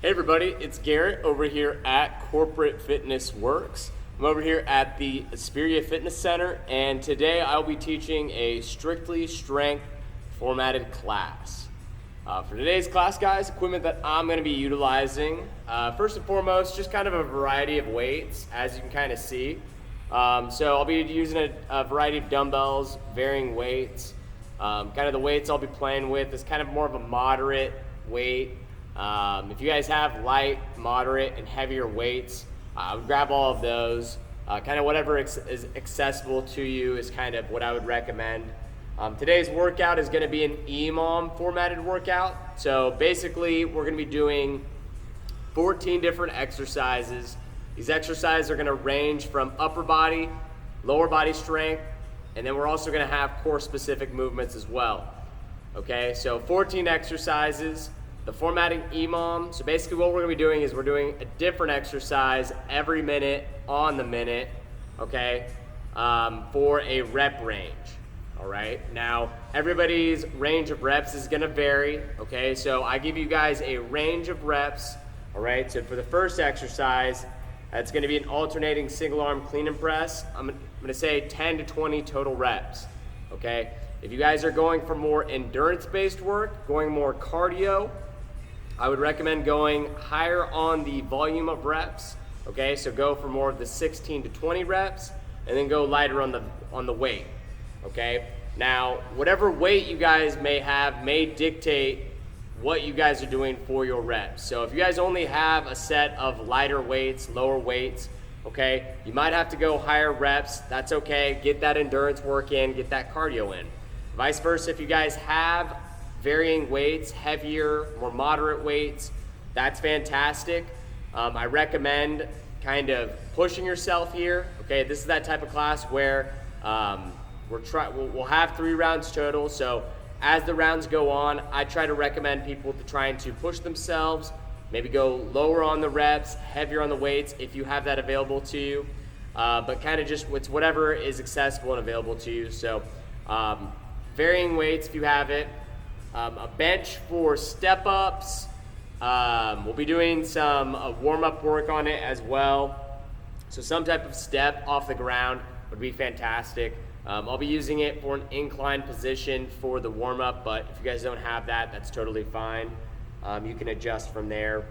Hey everybody, it's Garrett over here at Corporate Fitness Works. I'm over here at the Aspiria Fitness Center, and today I'll be teaching a strictly strength formatted class. For today's class, guys, equipment that I'm going to be utilizing, first and foremost, just kind of a variety of weights, as you can kind of see. So I'll be using a variety of dumbbells, varying weights. Kind of the weights I'll be playing with is kind of more of a moderate weight. If you guys have light, moderate, and heavier weights, I would grab all of those. Kind of whatever is accessible to you is kind of what I would recommend. Today's workout is going to be an EMOM formatted workout. So basically, we're going to be doing 14 different exercises. These exercises are going to range from upper body, lower body strength, and then we're also going to have core specific movements as well. Okay, so 14 exercises. The formatting EMOM, so basically what we're going to be doing is we're doing a different exercise every minute on the minute, okay, for a rep range, all right? Now, everybody's range of reps is going to vary, okay? So I give you guys a range of reps, all right? So for the first exercise, it's going to be an alternating single arm clean and press. I'm going to say 10 to 20 total reps, okay? If you guys are going for more endurance-based work, going more cardio, I would recommend going higher on the volume of reps, okay? So go for more of the 16 to 20 reps, and then go lighter on the weight, okay? Now, whatever weight you guys may have may dictate what you guys are doing for your reps. So if you guys only have a set of lighter weights, lower weights, okay, you might have to go higher reps. That's okay. Get that endurance work in, get that cardio in. Vice versa, if you guys have varying weights, heavier, more moderate weights, that's fantastic. I recommend kind of pushing yourself here. Okay, this is that type of class where we'll have 3 rounds total. So as the rounds go on, I try to recommend people to trying to push themselves, maybe go lower on the reps, heavier on the weights if you have that available to you. But kind of just it's whatever is accessible and available to you. So varying weights if you have it. A bench for step-ups. We'll be doing some warm-up work on it as well. So some type of step off the ground would be fantastic. I'll be using it for an incline position for the warm-up, but if you guys don't have that, that's totally fine. You can adjust from there.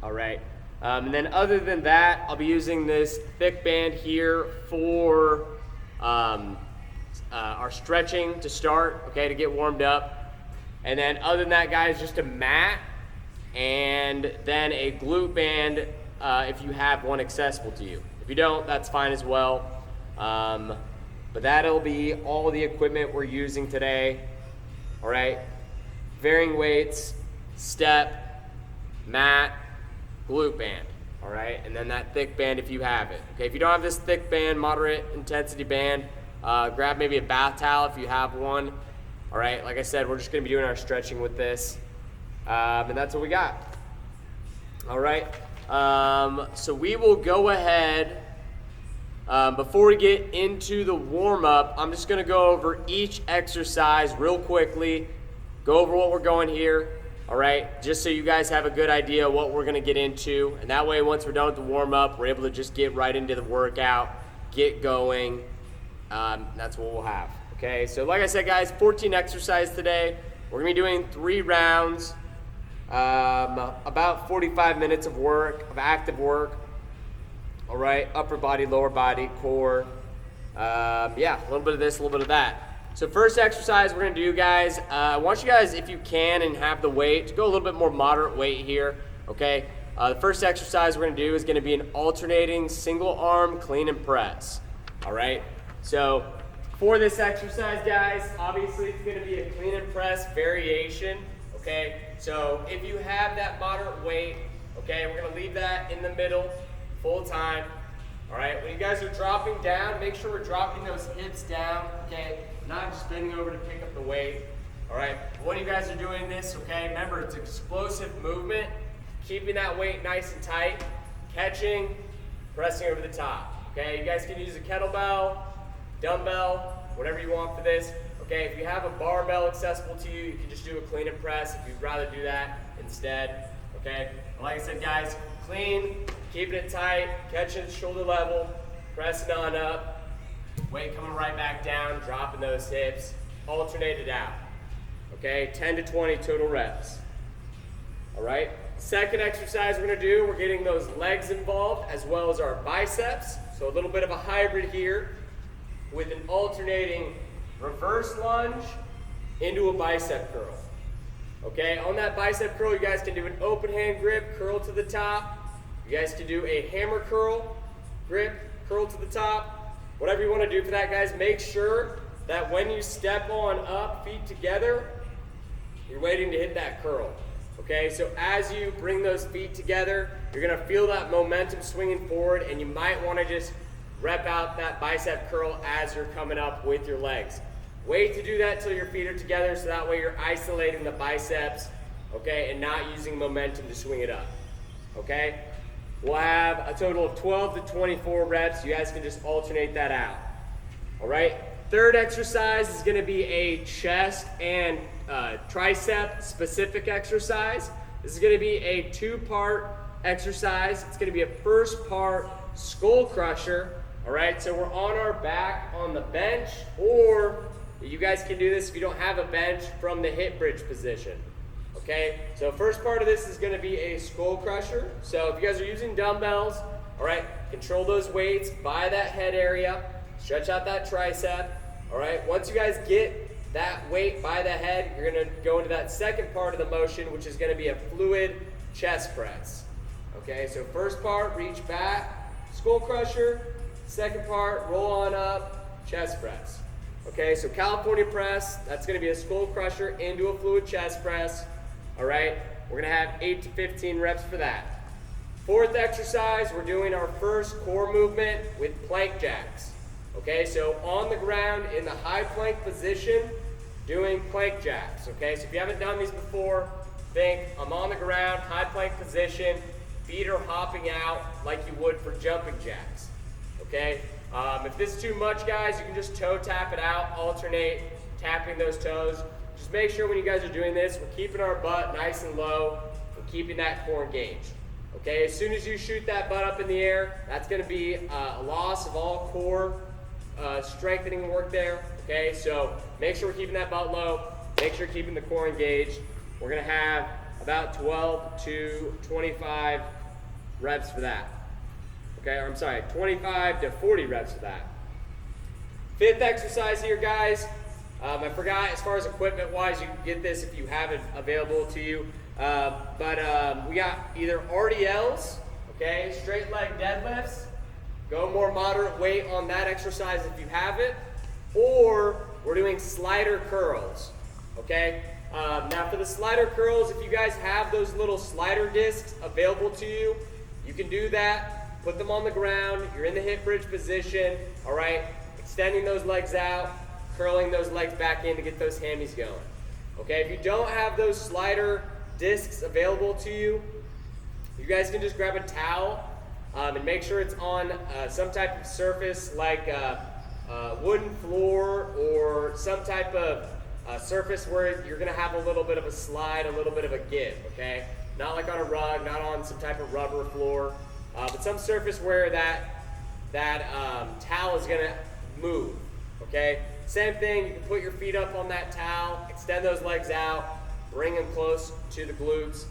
All right. And then other than that, I'll be using this thick band here for our stretching to start, okay, to get warmed up. And then other than that, guys, just a mat and then a glute band if you have one accessible to you. If you don't, that's fine as well. But that'll be all the equipment we're using today. All right, varying weights, step, mat, glute band. All right, and then that thick band if you have it. Okay, if you don't have this thick band, moderate intensity band, grab maybe a bath towel if you have one. All right, like I said, we're just gonna be doing our stretching with this. And that's what we got. All right, so we will go ahead, before we get into the warm-up, I'm just gonna go over each exercise real quickly, go over what we're going here, all right, just so you guys have a good idea what we're gonna get into. And that way, once we're done with the warm-up, we're able to just get right into the workout, get going. That's what we'll have. Okay, so like I said, guys, 14 exercises today. We're gonna be doing 3 rounds, about 45 minutes of work, of active work. All right, upper body, lower body, core. Yeah, a little bit of this, a little bit of that. So first exercise we're gonna do, guys, I want you guys, if you can and have the weight, to go a little bit more moderate weight here, okay? The first exercise we're gonna do is gonna be an alternating single arm clean and press, all right? So for this exercise, guys, obviously it's gonna be a clean and press variation, okay? So if you have that moderate weight, okay, we're gonna leave that in the middle full time, all right? When you guys are dropping down, make sure we're dropping those hips down, okay? Not just bending over to pick up the weight, all right? When you guys are doing this, okay, remember it's explosive movement, keeping that weight nice and tight, catching, pressing over the top, okay? You guys can use a kettlebell, dumbbell, whatever you want for this. Okay, if you have a barbell accessible to you, you can just do a clean and press if you'd rather do that instead. okay? Like I said, guys, clean, keeping it tight, catching it shoulder level, pressing on up, weight coming right back down, dropping those hips, alternate it out, okay? 10 to 20 total reps, all right? Second exercise we're gonna do, we're getting those legs involved as well as our biceps. So a little bit of a hybrid here with an alternating reverse lunge into a bicep curl. Okay, on that bicep curl, you guys can do an open hand grip, curl to the top. You guys can do a hammer curl, grip, curl to the top. Whatever you want to do for that, guys, make sure that when you step on up, feet together, you're waiting to hit that curl. Okay, so as you bring those feet together, you're gonna feel that momentum swinging forward, and you might wanna just rep out that bicep curl as you're coming up with your legs. Wait to do that till your feet are together, so that way you're isolating the biceps, okay, and not using momentum to swing it up, okay? We'll have a total of 12 to 24 reps. You guys can just alternate that out, all right? Third exercise is gonna be a chest and tricep specific exercise. This is gonna be a two-part exercise. It's gonna be a first part skull crusher, all right? So we're on our back on the bench, or you guys can do this if you don't have a bench from the hip bridge position, okay? So first part of this is gonna be a skull crusher. So if you guys are using dumbbells, all right, control those weights by that head area, stretch out that tricep, all right? Once you guys get that weight by the head, you're gonna go into that second part of the motion, which is gonna be a fluid chest press. Okay, so first part, reach back, skull crusher. Second part, roll on up, chest press. Okay, so California press, that's gonna be a skull crusher into a fluid chest press. All right, we're gonna have 8 to 15 reps for that. Fourth exercise, we're doing our first core movement with plank jacks. Okay, so on the ground in the high plank position, doing plank jacks, okay? So if you haven't done these before, think I'm on the ground, high plank position, feet are hopping out like you would for jumping jacks, okay? If this is too much, guys, you can just toe tap it out, alternate tapping those toes. Just make sure when you guys are doing this, we're keeping our butt nice and low, we're keeping that core engaged, okay? As soon as you shoot that butt up in the air, that's gonna be a loss of all core strengthening work there, okay? So make sure we're keeping that butt low, make sure you're keeping the core engaged. We're gonna have about 12 to 25 reps for that, okay? Or I'm sorry, 25 to 40 reps for that. Fifth exercise here, guys. I forgot, as far as equipment wise, you can get this if you have it available to you. But we got either RDLs, okay, straight leg deadlifts. Go more moderate weight on that exercise if you have it, or we're doing slider curls, okay? Now for the slider curls, if you guys have those little slider discs available to you, you can do that, put them on the ground, you're in the hip bridge position, all right? Extending those legs out, curling those legs back in to get those hammies going, okay? If you don't have those slider discs available to you, you guys can just grab a towel, and make sure it's on some type of surface like wooden floor or some type of surface where you're gonna have a little bit of a slide, a little bit of a give, okay? Not like on a rug, not on some type of rubber floor, but some surface where that towel is gonna move, okay? Same thing, you can put your feet up on that towel, extend those legs out, bring them close to the glutes.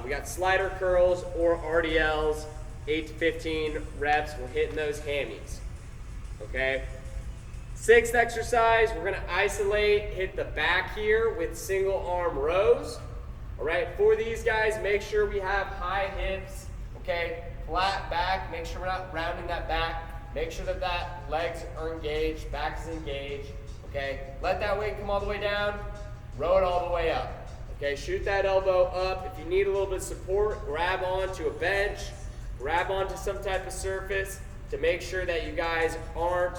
We got slider curls or RDLs. 8 to 15 reps, we're hitting those hammies, okay? Sixth exercise, we're gonna isolate, hit the back here with single arm rows, all right? For these guys, make sure we have high hips, okay? Flat back, make sure we're not rounding that back. Make sure that legs are engaged, back is engaged, okay? Let that weight come all the way down, row it all the way up, okay? Shoot that elbow up. If you need a little bit of support, grab onto a bench, grab onto some type of surface to make sure that you guys aren't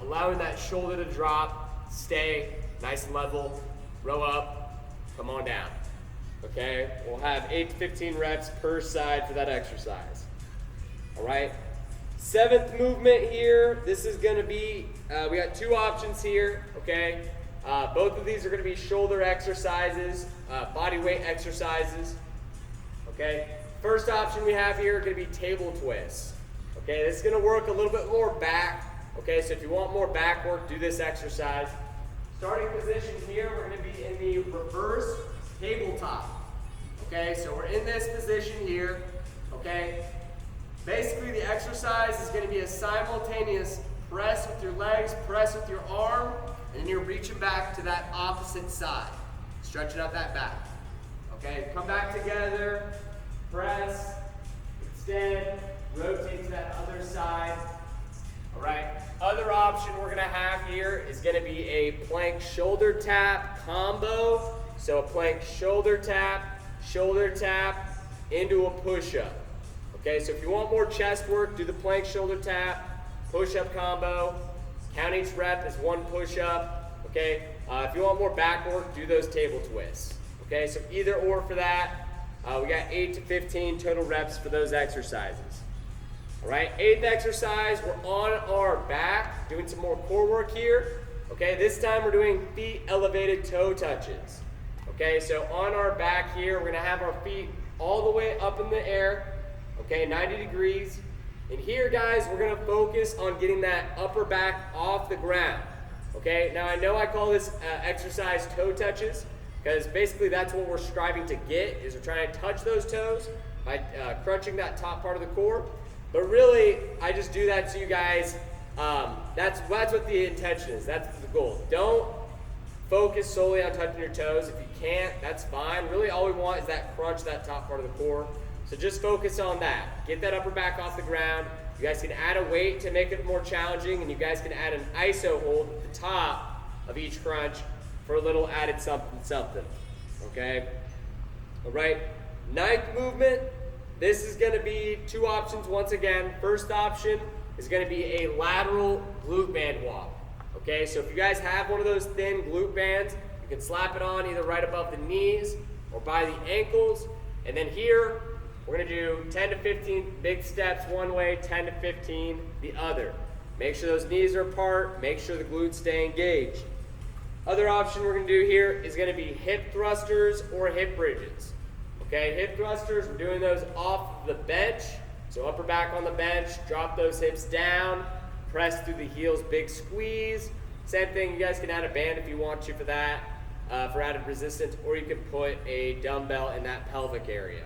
allowing that shoulder to drop. Stay nice and level, row up, come on down, okay? We'll have 8 to 15 reps per side for that exercise, all right? Seventh movement here, this is gonna be, we got two options here, okay? Both of these are gonna be shoulder exercises, body weight exercises. okay? First option we have here are gonna be table twists. Okay, this is gonna work a little bit more back. Okay, so if you want more back work, do this exercise. Starting position here, we're gonna be in the reverse tabletop. Okay, so we're in this position here, okay? Basically the exercise is gonna be a simultaneous press with your legs, press with your arm, and you're reaching back to that opposite side, stretching out that back. Okay, come back together, press, extend, rotate to that other side. All right, other option we're gonna have here is gonna be a plank shoulder tap combo. So a plank shoulder tap into a push-up. Okay, so if you want more chest work, do the plank shoulder tap, push-up combo. Count each rep as one push-up. Okay, if you want more back work, do those table twists. Okay, so either or for that. We got 8 to 15 total reps for those exercises. All right, 8th exercise, we're on our back, doing some more core work here. Okay, this time we're doing feet elevated toe touches. Okay, so on our back here, we're gonna have our feet all the way up in the air, okay, 90 degrees. And here, guys, we're gonna focus on getting that upper back off the ground. Okay, now I know I call this exercise toe touches, because basically that's what we're striving to get, is we're trying to touch those toes by crunching that top part of the core. But really, I just do that so you guys, that's what the intention is, that's the goal. Don't focus solely on touching your toes. If you can't, that's fine. Really all we want is that crunch, that top part of the core. So just focus on that. Get that upper back off the ground. You guys can add a weight to make it more challenging, and you guys can add an iso hold at the top of each crunch for a little added something, okay? All right, 9th movement. This is gonna be 2 options once again. First option is gonna be a lateral glute band walk. Okay, so if you guys have one of those thin glute bands, you can slap it on either right above the knees or by the ankles. And then here, we're gonna do 10 to 15 big steps one way, 10 to 15 the other. Make sure those knees are apart, make sure the glutes stay engaged. Other option we're gonna do here is gonna be hip thrusters or hip bridges. Okay, hip thrusters, we're doing those off the bench. So upper back on the bench, drop those hips down, press through the heels, big squeeze. Same thing, you guys can add a band if you want to for that, for added resistance, or you can put a dumbbell in that pelvic area.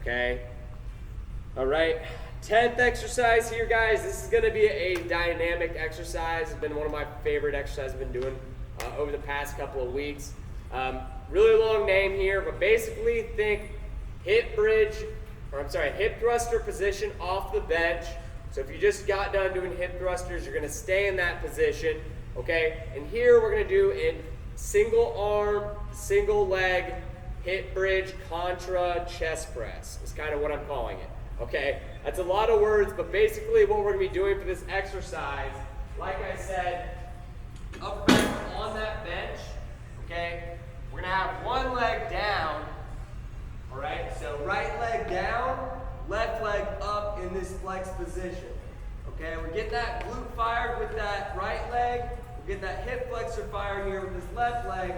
Okay, all right. 10th exercise here, guys. This is gonna be a dynamic exercise. It's been one of my favorite exercises I've been doing over the past couple of weeks. Really long name here, but basically think hip thruster position off the bench. So if you just got done doing hip thrusters, you're gonna stay in that position, okay? And here we're gonna do in single arm, single leg, hip bridge, contra, chest press. Is kind of what I'm calling it, okay? That's a lot of words, but basically what we're gonna be doing for this exercise, like I said, upper back on that bench, okay? We're gonna have one leg down, all right? So right leg down, left leg up in this flex position, okay? We get that glute fired with that right leg, we get that hip flexor fired here with this left leg,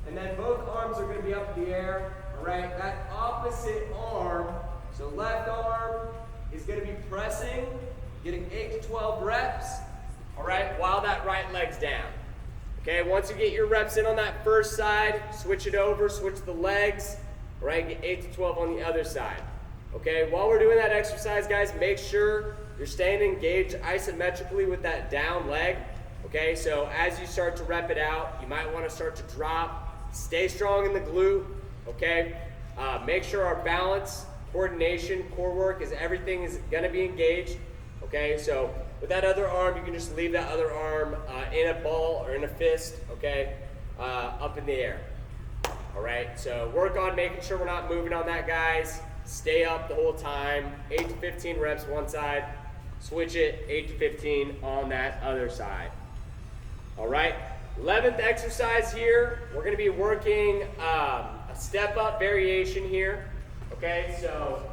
and then both arms are gonna be up in the air, all right? That opposite arm, so left arm is gonna be pressing, getting 8 to 12 reps, all right, while that right leg's down. Okay, once you get your reps in on that first side, switch it over, switch the legs, all right, get 8 to 12 on the other side. Okay, while we're doing that exercise, guys, make sure you're staying engaged isometrically with that down leg. Okay, so as you start to rep it out, you might want to start to drop. Stay strong in the glute, okay? Make sure our balance, coordination, core work everything is going to be engaged. Okay, so with that other arm, you can just leave that other arm in a ball or in a fist, okay, up in the air. All right, so work on making sure we're not moving on that, guys. Stay up the whole time, 8 to 15 reps one side, switch it, 8 to 15 on that other side. All right, 11th exercise here, we're gonna be working a step up variation here. Okay, so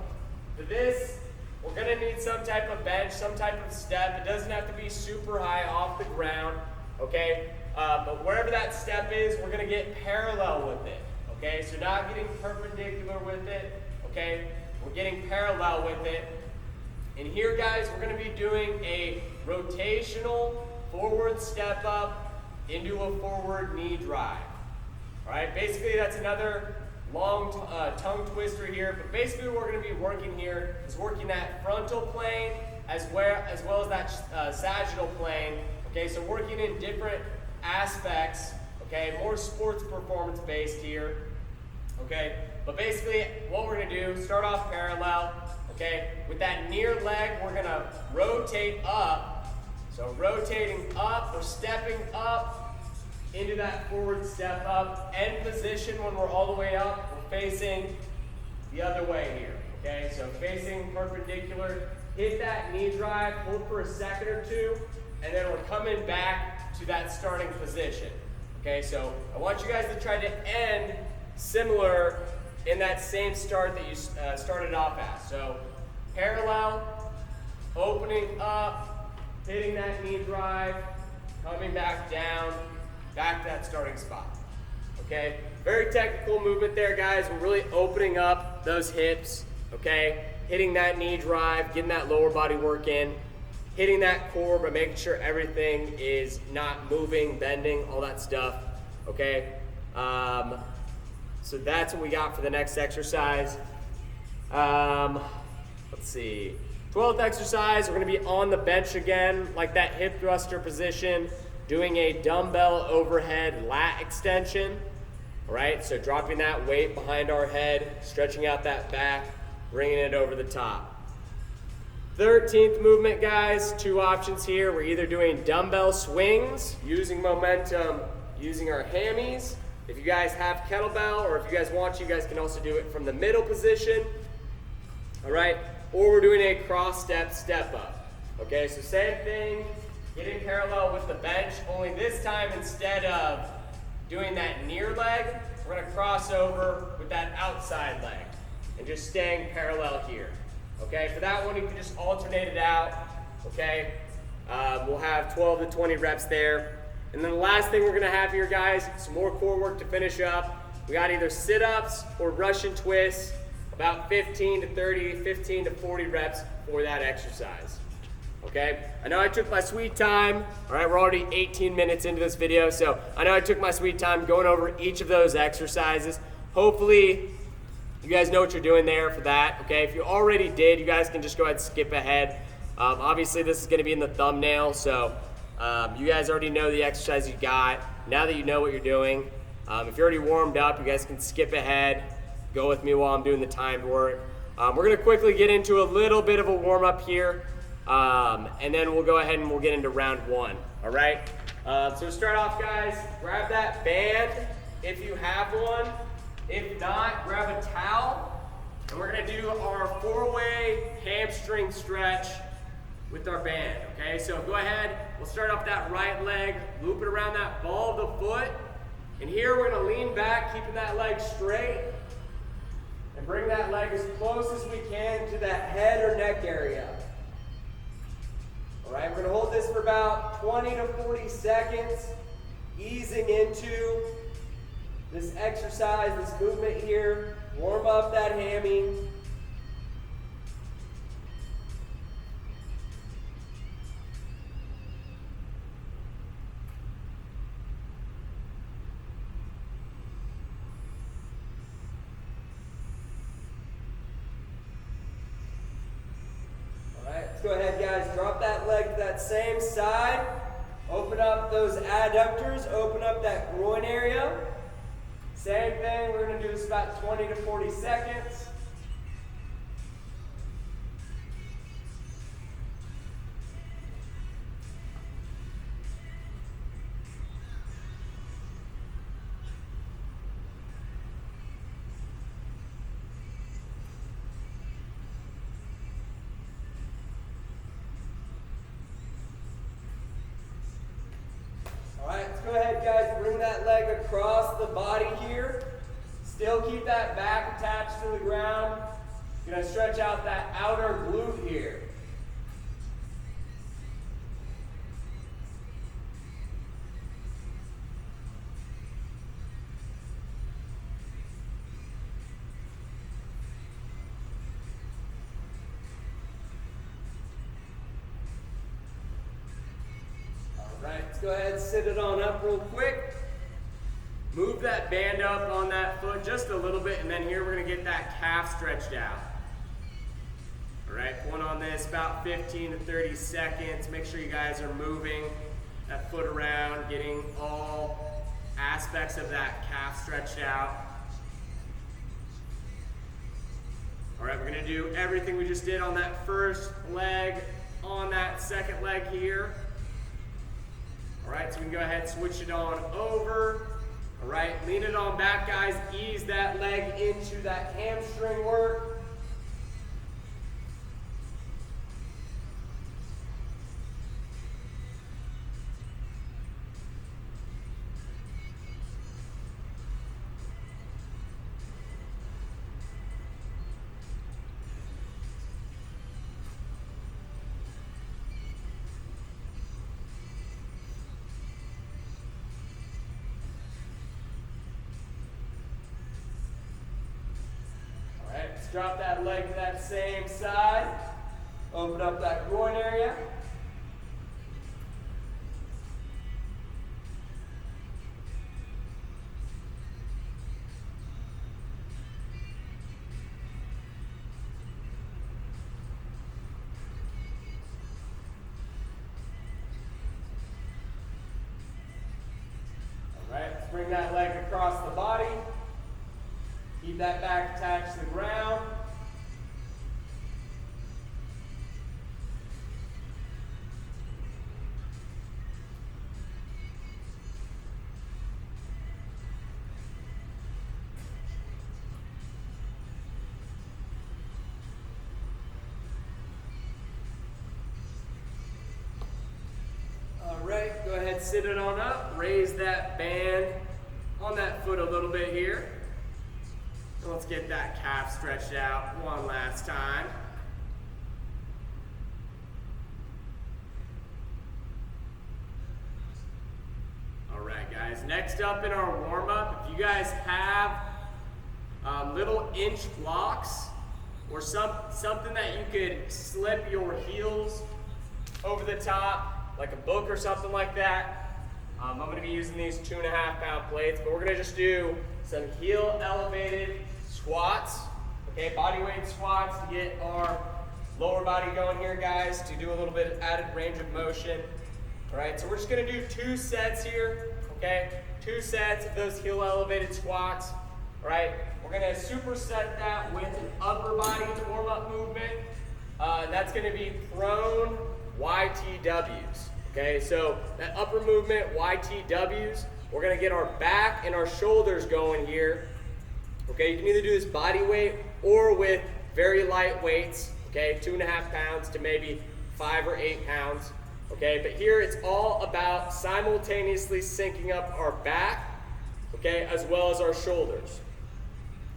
for this, we're gonna need some type of bench, some type of step. It doesn't have to be super high off the ground, okay? But wherever that step is, we're gonna get parallel with it, okay? So not getting perpendicular with it, okay? We're getting parallel with it. And here, guys, we're gonna be doing a rotational forward step up into a forward knee drive. All right, basically that's another long tongue twister here, but basically what we're gonna be working here is working that frontal plane as well as that sagittal plane, okay? So working in different aspects, okay? More sports performance based here, okay? But basically what we're gonna do, start off parallel, okay? With that near leg, we're gonna rotate up. So rotating up, we're stepping up into that forward step up. End position when we're all the way up, we're facing the other way here, okay? So facing perpendicular, hit that knee drive, hold for a second or two, and then we're coming back to that starting position, okay? So I want you guys to try to end similar in that same start that you started off at. So parallel, opening up, hitting that knee drive, coming back down, back to that starting spot, okay? Very technical movement there, guys. We're really opening up those hips, okay? Hitting that knee drive, getting that lower body work in, hitting that core, but making sure everything is not moving, bending, all that stuff, okay? So that's what we got for the next exercise. Let's see. 12th exercise, we're gonna be on the bench again, like that hip thruster position, doing a dumbbell overhead lat extension. All right, so dropping that weight behind our head, stretching out that back, bringing it over the top. 13th movement, guys, two options here. We're either doing dumbbell swings, using momentum, using our hammies. If you guys have kettlebell, or if you guys want to, you guys can also do it from the middle position. All right, or we're doing a cross step up. Okay, so same thing, getting parallel with the bench, only this time instead of doing that near leg, we're gonna cross over with that outside leg and just staying parallel here. Okay, for that one, you can just alternate it out, okay? We'll have 12 to 20 reps there. And then the last thing we're gonna have here, guys, some more core work to finish up. We got either sit-ups or Russian twists, about 15 to 30, 15 to 40 reps for that exercise, okay? I know I took my sweet time, all right? We're already 18 minutes into this video, so I know I took my sweet time going over each of those exercises. Hopefully, you guys know what you're doing there for that, okay? If you already did, you guys can just go ahead and skip ahead. Obviously, this is gonna be in the thumbnail, so you guys already know the exercise you got. Now that you know what you're doing, if you're already warmed up, you guys can skip ahead, go with me while I'm doing the timed work. We're gonna quickly get into a little bit of a warm up here, and then we'll go ahead and we'll get into round one, all right? So to start off, guys, grab that band if you have one. If not, grab a towel, and we're gonna do our 4-way hamstring stretch with our band, okay? So go ahead, we'll start off that right leg, loop it around that ball of the foot, and here we're gonna lean back, keeping that leg straight, and bring that leg as close as we can to that head or neck area. All right, we're gonna hold this for about 20 to 40 seconds, easing into this exercise, this movement here. Warm up that hammy. Let's go ahead, guys, drop that leg to that same side. Open up those adductors, open up that groin area. Same thing, we're gonna do this about 20 to 40 seconds. Go ahead, guys, bring that leg across the body here. Still keep that back attached to the ground. You're gonna stretch out that outer glute here. go ahead and sit it on up real quick. Move that band up on that foot just a little bit, and then here we're gonna get that calf stretched out. All right, pulling on this about 15 to 30 seconds. Make sure you guys are moving that foot around, getting all aspects of that calf stretched out. All right, we're gonna do everything we just did on that first leg, on that second leg here. All right, so we can go ahead and switch it on over. All right, lean it on back, guys. Ease that leg into that hamstring work. Drop that leg to that same side. Open up that groin area. All right, let's bring that leg across the body. Keep that back attached to the ground. All right, go ahead, sit it on up. Raise that band on that foot a little bit here. Let's get that calf stretched out one last time. All right, guys, next up in our warm-up, if you guys have little inch blocks or something that you could slip your heels over the top, like a book or something like that, I'm going to be using these 2.5 pound plates, but we're going to just do some heel elevated squats, okay, body weight squats to get our lower body going here, guys, to do a little bit of added range of motion. All right, so we're just gonna do 2 sets here, okay, 2 sets of those heel elevated squats. All right, we're gonna superset that with an upper body warm-up movement. That's gonna be prone YTWs, okay, so that upper movement, YTWs, we're gonna get our back and our shoulders going here. Okay, you can either do this body weight or with very light weights, okay, 2.5 pounds to maybe 5 or 8 pounds, okay, but here it's all about simultaneously syncing up our back, okay, as well as our shoulders.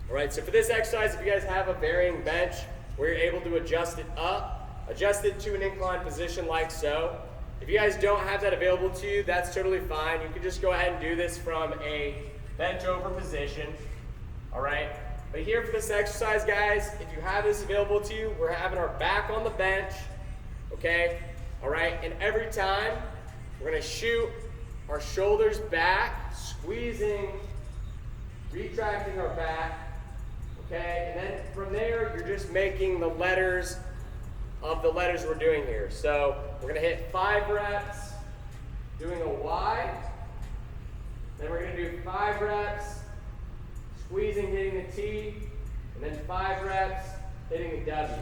All right, so for this exercise, if you guys have a varying bench where you're able to adjust it up, adjust it to an inclined position like so. If you guys don't have that available to you, that's totally fine. You can just go ahead and do this from a bench over position. All right, but here for this exercise, guys, if you have this available to you, we're having our back on the bench, okay? All right, and every time we're gonna shoot our shoulders back, squeezing, retracting our back, okay? And then from there, you're just making the letters of the letters we're doing here. So we're gonna hit 5 reps, doing a Y, then we're gonna do 5 reps, squeezing, hitting the T, and then 5 reps, hitting the W.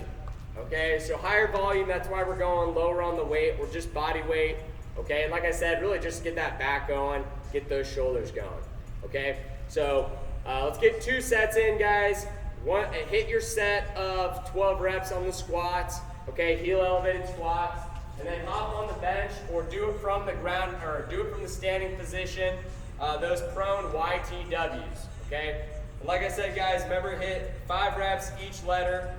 Okay, so higher volume, that's why we're going lower on the weight, or just body weight. Okay, and like I said, really just get that back going, get those shoulders going. Okay, so let's get 2 sets in, guys. Hit your set of 12 reps on the squats. Okay, heel elevated squats, and then hop on the bench or do it from the ground, or do it from the standing position. Those prone YTWs. Okay. Like I said, guys, remember, hit 5 reps each letter.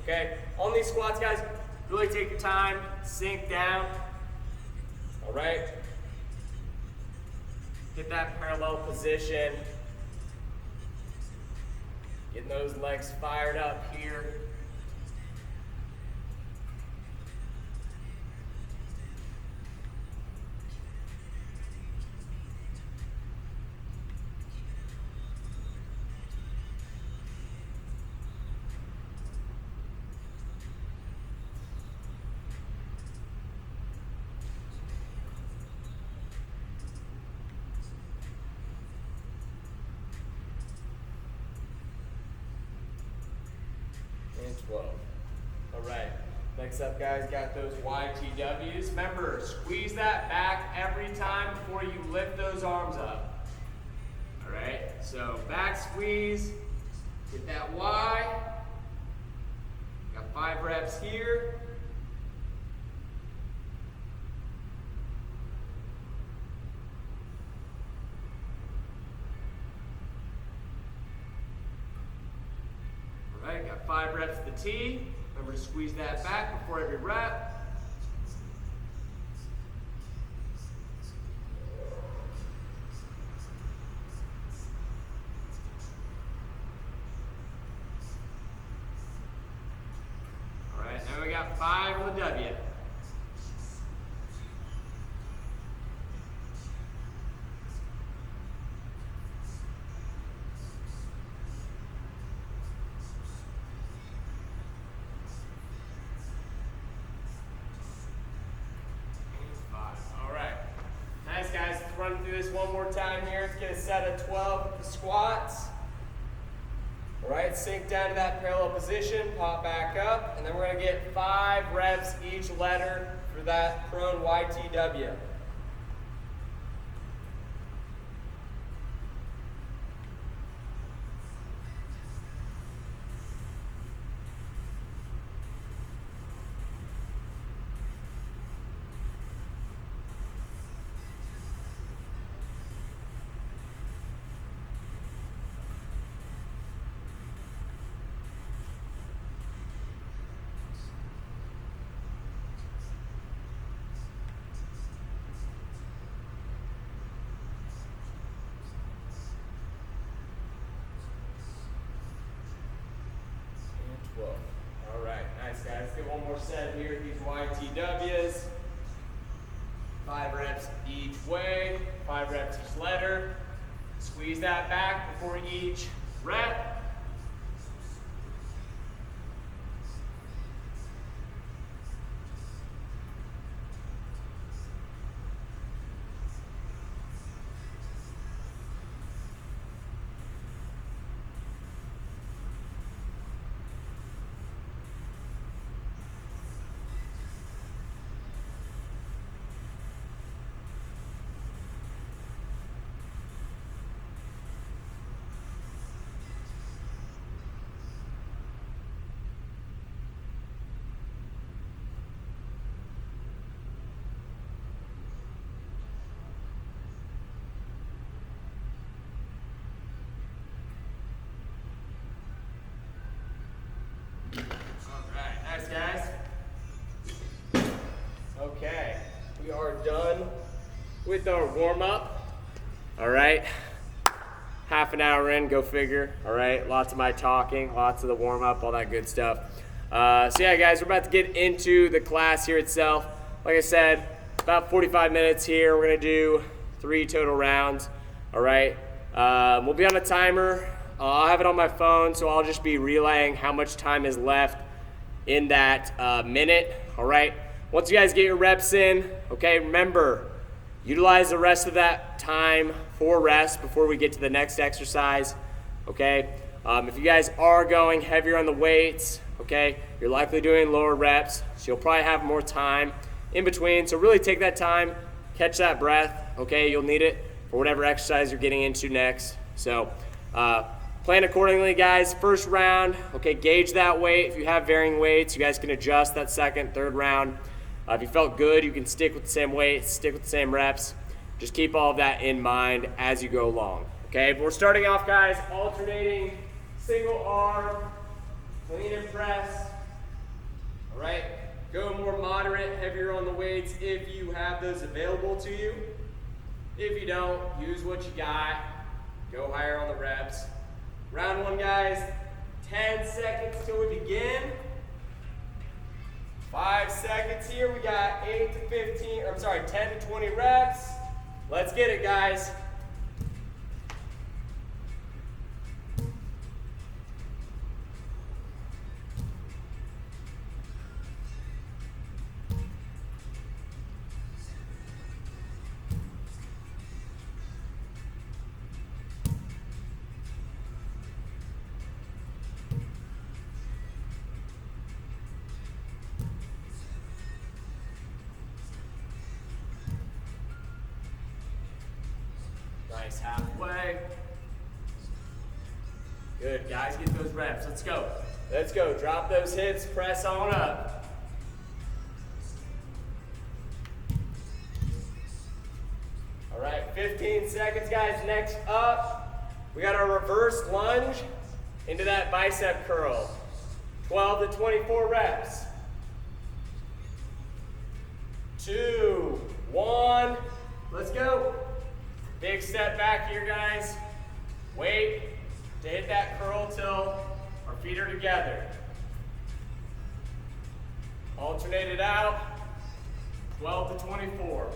Okay, on these squats, guys, really take your time, sink down. All right, get that parallel position, getting those legs fired up here. and 12. All right. Next up, guys, got those YTWs. Remember, squeeze that back every time before you lift those arms up. All right, so back squeeze, get that Y. Got 5 reps here. All right, got 5 reps at the T. Remember to squeeze that back before every rep. All right, now we got 5 on the W. Run through this one more time here. Let's get a set of 12 with the squats. All right, sink down to that parallel position, pop back up, and then we're gonna get 5 reps each letter for that prone YTW. All right, nice guys. Let's get one more set here. These YTWs. 5 reps each way, 5 reps each letter. Squeeze that back before each rep. Guys. Okay, we are done with our warm-up. All right, half an hour in, go figure. All right, lots of my talking, lots of the warm-up, all that good stuff. So yeah, guys, we're about to get into the class here itself. Like I said, about 45 minutes here. We're gonna do 3 total rounds. All right, we'll be on a timer. I'll have it on my phone, so I'll just be relaying how much time is left in that minute. All right, once you guys get your reps in, okay, remember, utilize the rest of that time for rest before we get to the next exercise. Okay, if you guys are going heavier on the weights, okay, you're likely doing lower reps, so you'll probably have more time in between. So really take that time, catch that breath. Okay, you'll need it for whatever exercise you're getting into next. So plan accordingly, guys. First round, okay, gauge that weight. If you have varying weights, you guys can adjust that second, third round. If you felt good, you can stick with the same weight, stick with the same reps. Just keep all of that in mind as you go along, okay? But we're starting off, guys, alternating single arm, clean and press, all right? Go more moderate, heavier on the weights if you have those available to you. If you don't, use what you got. Go higher on the reps. Round 1, guys, 10 seconds till we begin. 5 seconds here. We got 10 to 20 reps. Let's get it, guys. Nice halfway. Good, guys, get those reps. Let's go. Let's go. Drop those hips, press on up. All right, 15 seconds, guys. Next up, we got our reverse lunge into that bicep curl. 12 to 24 reps. 2, 1, let's go. Big step back here, guys. Wait to hit that curl till our feet are together. Alternate it out, 12 to 24.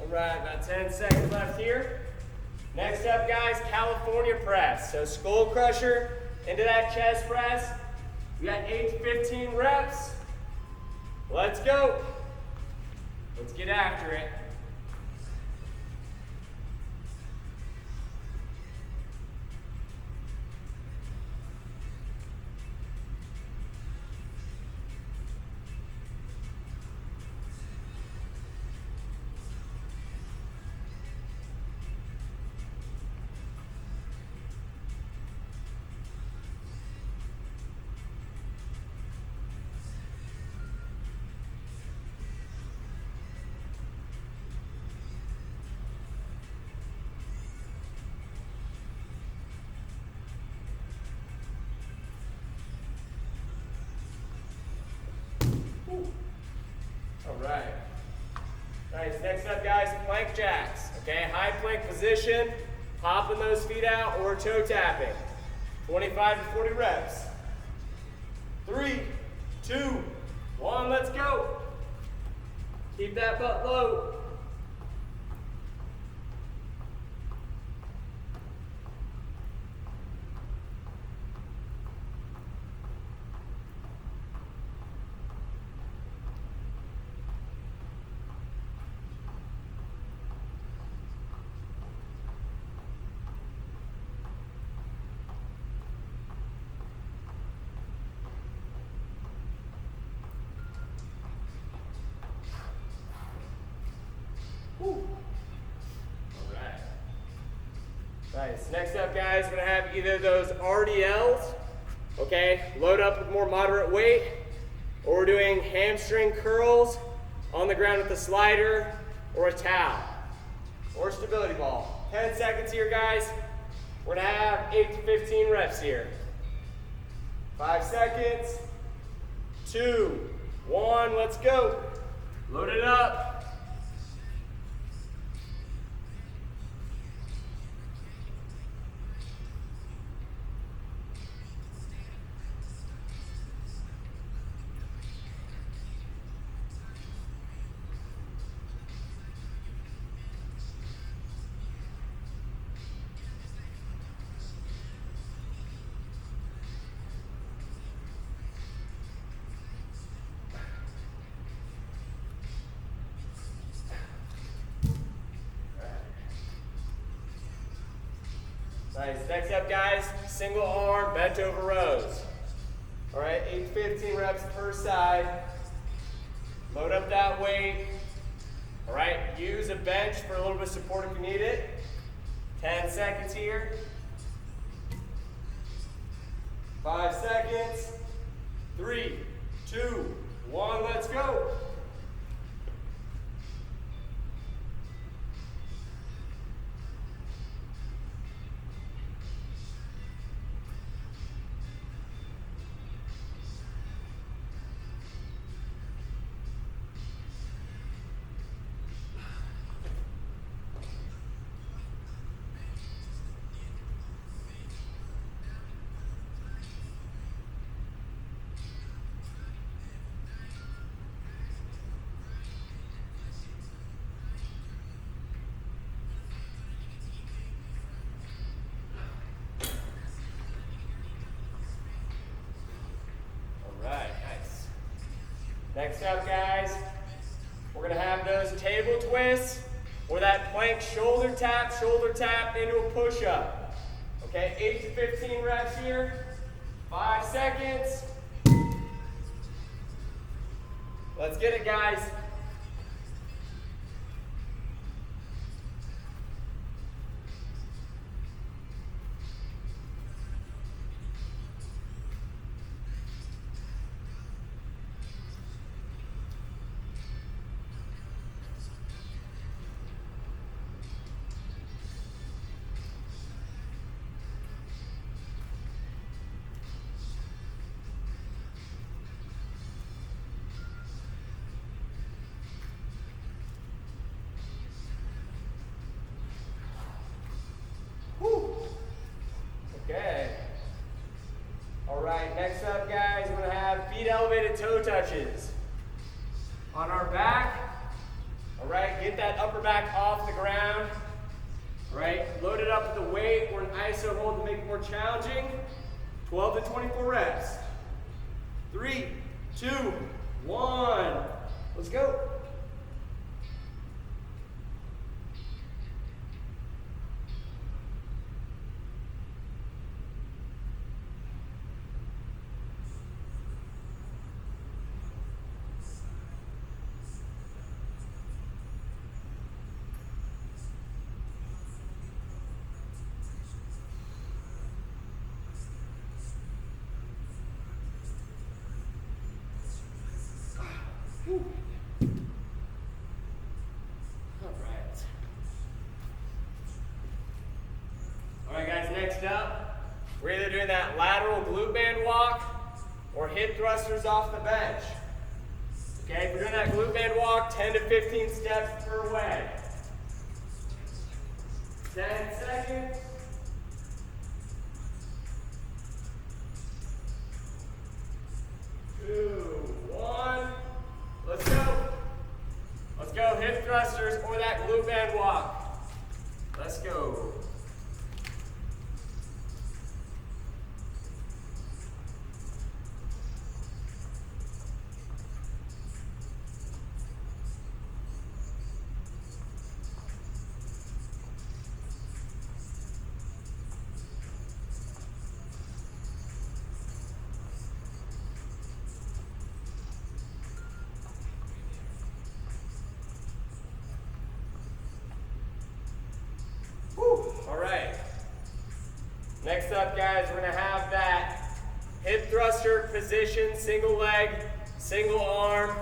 All right, about 10 seconds left here. Next up, guys, California press. So skull crusher into that chest press. We got 8 to 15 reps. Let's go. Let's get after it. All right. Nice. Next up, guys, plank jacks. Okay, high plank position, popping those feet out or toe tapping. 25 to 40 reps. 3, 2, 1, let's go. Keep that butt low. Nice. Next up, guys, we're going to have either those Rdls, okay, load up with more moderate weight, or we're doing hamstring curls on the ground with a slider or a towel or stability ball. 10 seconds here, guys. We're going to have 8 to 15 reps here. 5 seconds. 2, 1, let's go. Load it up. Nice. Next up, guys, single arm bent over rows. All right, 8 to 15 reps per side. Load up that weight. All right, use a bench for a little bit of support if you need it. 10 seconds here. 5 seconds. 3, 2, 1, let's go. Next up, guys, we're gonna have those table twists or that plank shoulder tap into a push-up. Okay, 8 to 15 reps here, 5 seconds. Let's get it, guys. Okay. All right, next up, guys, we're going to have feet elevated toe touches. On our back, all right, get that upper back off the ground. All right, load it up with the weight or an iso hold to make it more challenging. 12 to 24 reps. 3, 2, 1. Let's go. Whew. All right, guys, next up, we're either doing that lateral glute band walk or hip thrusters off the bench. Okay, if we're doing that glute band walk, 10 to 15 steps per way. 10 seconds. 2, 1. Let's go. Let's go, hip thrusters or that glute band walk. Let's go. All right. Next up, guys, we're going to have that hip thruster position, single leg, single arm.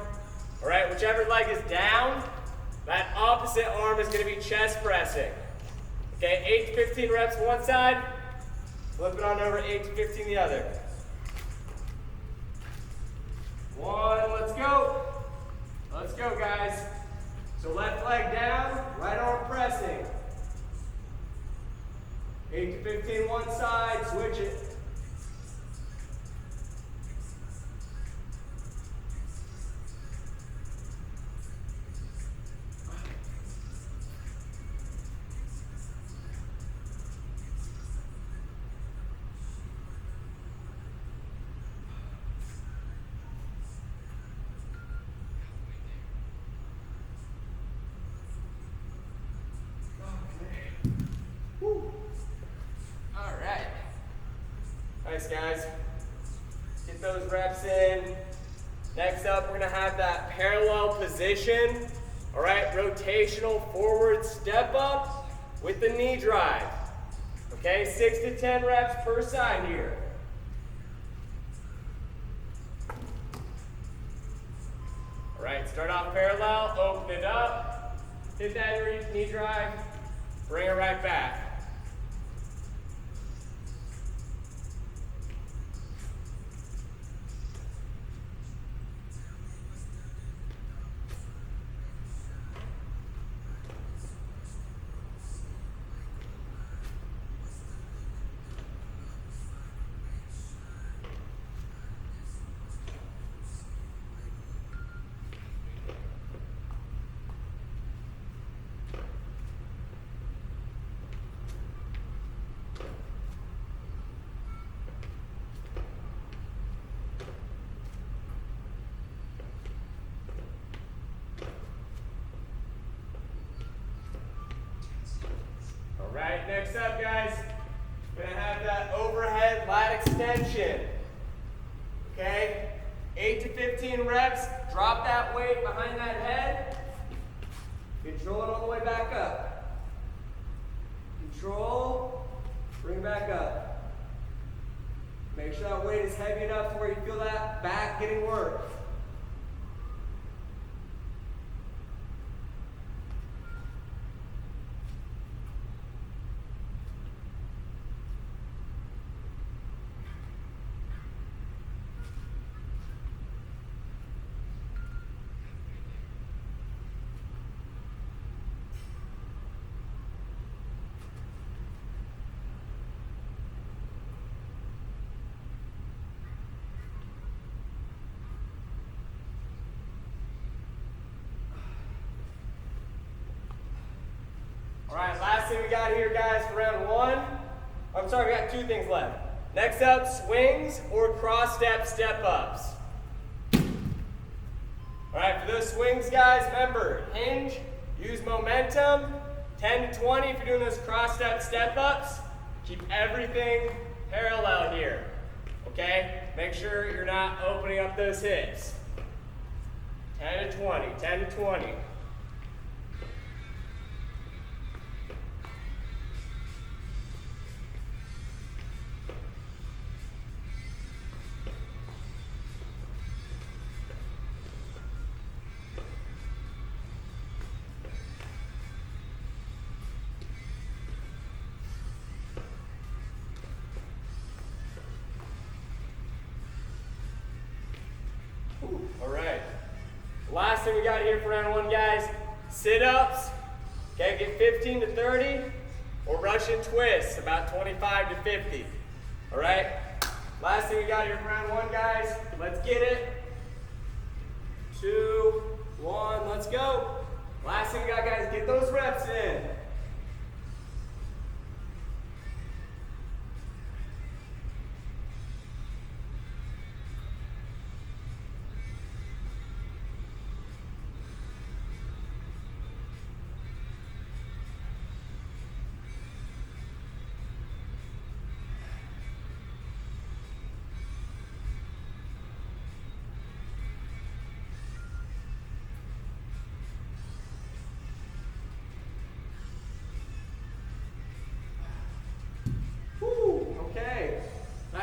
All right, whichever leg is down, that opposite arm is going to be chest pressing. Okay, 8 to 15 reps one side, flip it on over 8 to 15 the other. 1, let's go. Let's go, guys. So left leg down, right arm pressing. 8 to 15 one side, switch it. Nice, guys. Get those reps in. Next up, we're going to have that parallel position. All right, rotational forward step up with the knee drive. Okay, 6 to 10 reps per side here. All right, start off parallel, open it up, hit that knee drive, bring it right back. extension. Okay? 8 to 15 reps. Drop that weight behind that head. Control it all the way back up. Control. Bring it back up. Make sure that weight is heavy enough to where you feel that back getting worked. All right, last thing we got here, guys, for round one. I'm sorry, we got two things left. Next up, swings or cross step ups. All right, for those swings, guys, remember, hinge, use momentum, 10 to 20 if you're doing those cross step ups. Keep everything parallel here, okay? Make sure you're not opening up those hips. 10 to 20, 10 to 20. All right. Last thing we got here for round one, guys, sit-ups. Okay, get 15 to 30, or Russian twists, about 25 to 50. All right. Last thing we got here for round one, guys. Let's get it. 2, 1, let's go. Last thing we got, guys, get those reps in.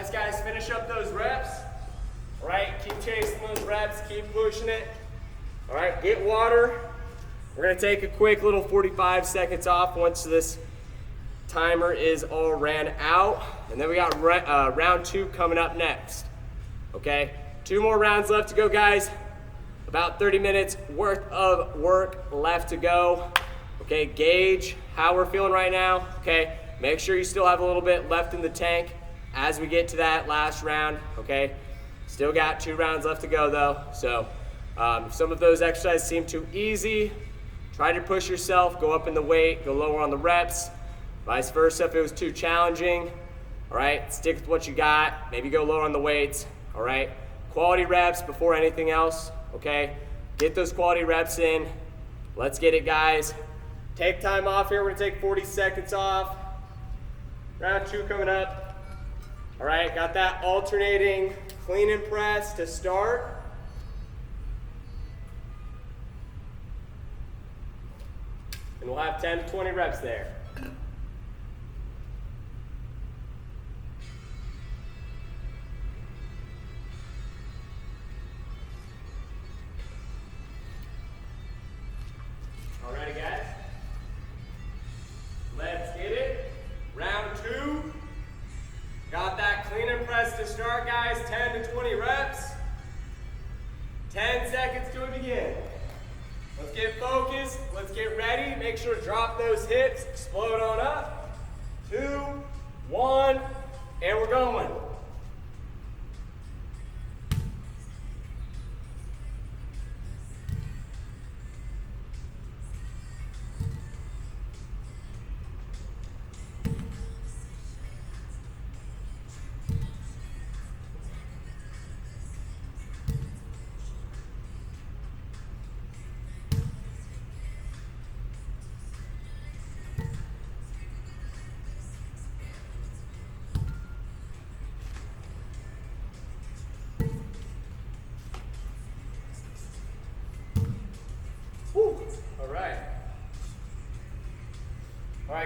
Guys, finish up those reps. All right, keep chasing those reps, keep pushing it. All right, get water. We're gonna take a quick little 45 seconds off once this timer is all ran out. And then we got round two coming up next. Okay, 2 more rounds left to go, guys. About 30 minutes worth of work left to go. Okay, gauge how we're feeling right now. Okay, make sure you still have a little bit left in the tank as we get to that last round, okay? Still got 2 rounds left to go though. So if some of those exercises seem too easy, try to push yourself, go up in the weight, go lower on the reps. Vice versa, if it was too challenging, all right, stick with what you got, maybe go lower on the weights, all right? Quality reps before anything else, okay? Get those quality reps in. Let's get it, guys. Take time off here, we're gonna take 40 seconds off. Round 2 coming up. All right, got that alternating clean and press to start. And we'll have 10 to 20 reps there. All righty, guys. Let's get it. Round 2. Got that clean and press to start, guys. 10 to 20 reps. 10 seconds to begin. Let's get focused. Let's get ready. Make sure to drop those hips. Explode on up. 2, 1, and we're going.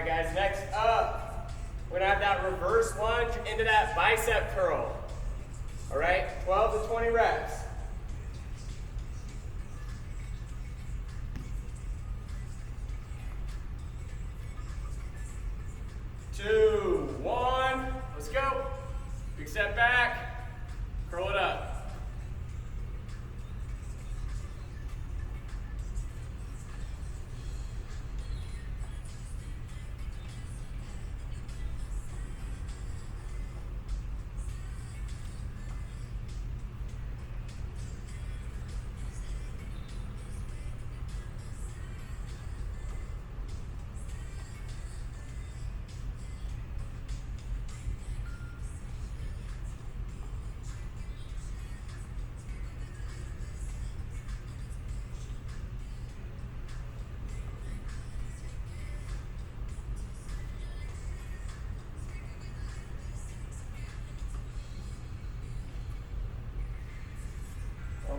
right, guys, next up, we're gonna have that reverse lunge into that bicep curl. All right, 12 to 20 reps. 2, 1, let's go. Big step back, curl it up.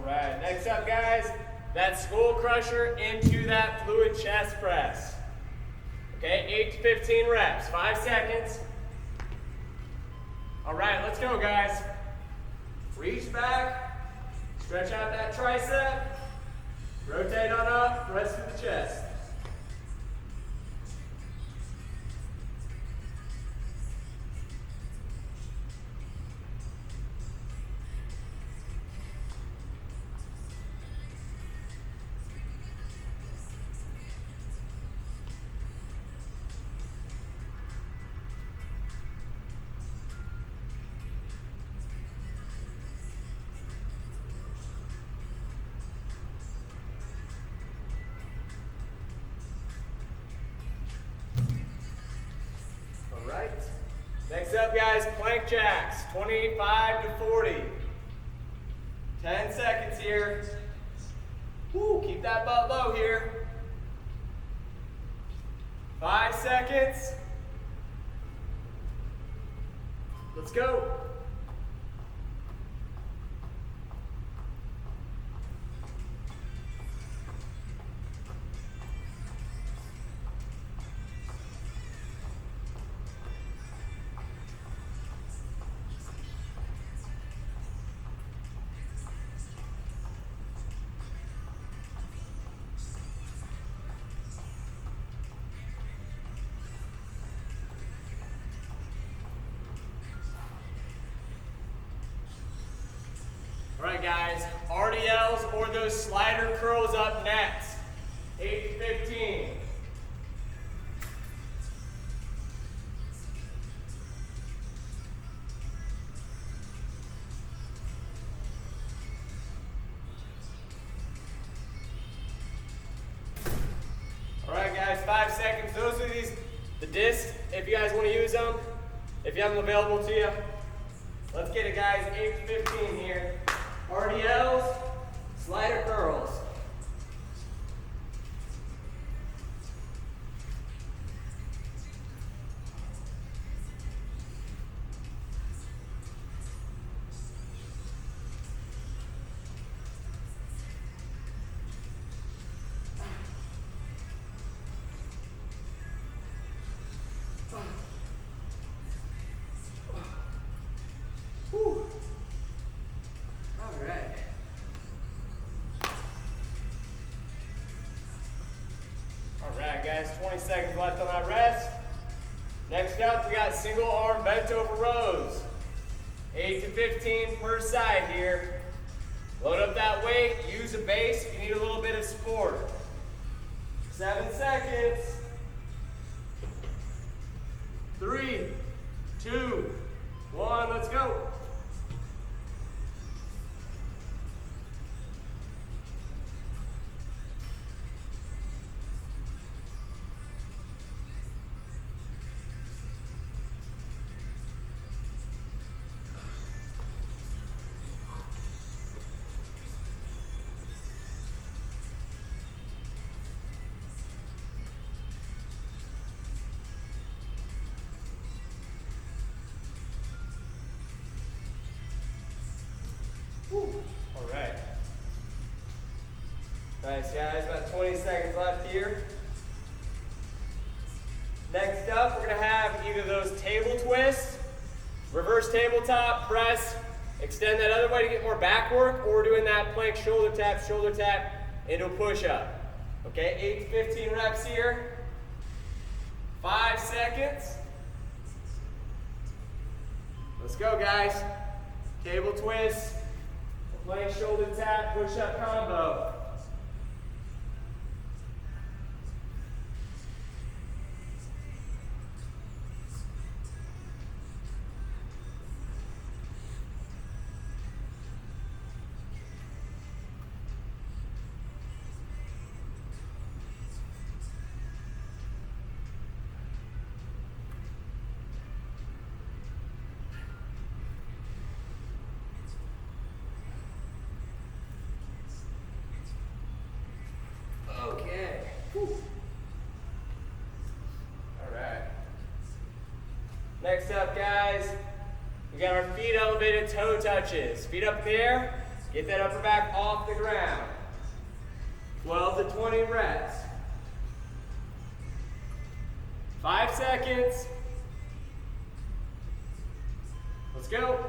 Alright, next up, guys, that skull crusher into that fluid chest press. Okay, 8 to 15 reps, 5 seconds. Alright, let's go, guys. Reach back, stretch out that tricep, rotate on up, press through the chest. Next up, guys, plank jacks, 25 to 40. 10 seconds here. Woo, keep that butt low here. 5 seconds. Let's go. All right, guys, Rdls or those slider curls up next. 8 to 15. All right, guys, 5 seconds. Those are the discs, if you guys want to use them, if you have them available to you. Let's get it, guys, 8 to 15 here. Rdls, slider curls. Whew. All right. All right, guys, 20 seconds left on that rest. Next up, we got single arm bent over rows. 8 to 15 per side here. Load up that weight, use a base if you need a little bit of support. 7 seconds. 3, 2, 1, let's go. All right. Nice, guys. About 20 seconds left here. Next Reverse tabletop, press, extend that other way to get more back work, or doing that plank shoulder tap into a push-up. Okay, 8 to 15 reps here. 5 seconds. Let's go, guys. Table twist, plank shoulder tap, push-up combo. Okay. Whew. All right. Next up, guys, we got our feet elevated, toe touches. Feet up in the air, get that upper back off the ground. 12 to 20 reps. 5 seconds. Let's go.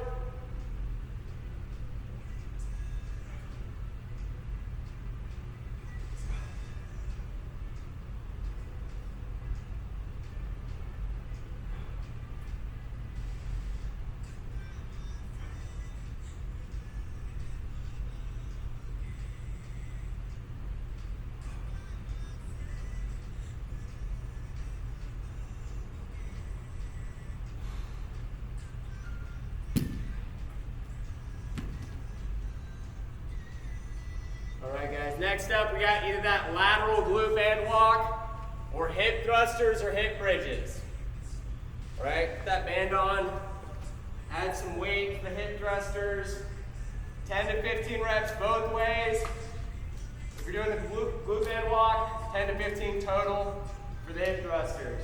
Alright guys, next up we got either that lateral glute bandwalk or hip thrusters or hip bridges. Alright, put that band on, add some weight to the hip thrusters, 10 to 15 reps both ways. If you're doing the glute bandwalk, 10 to 15 total for the hip thrusters.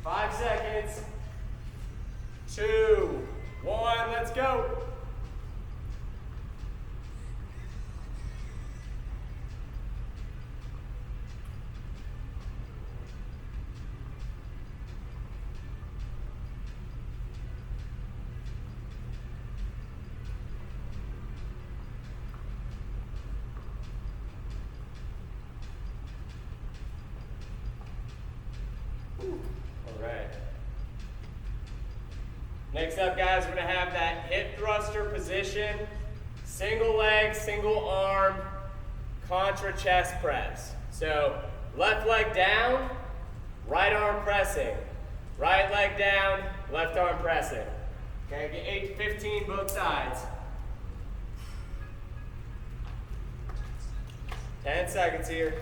5 seconds, 2, 1, let's go. Alright. Next up, guys, we're going to have that hip thruster position. Single leg, single arm, contra chest press. So, left leg down, right arm pressing. Right leg down, left arm pressing. Okay, get 8 to 15 both sides. 10 seconds here.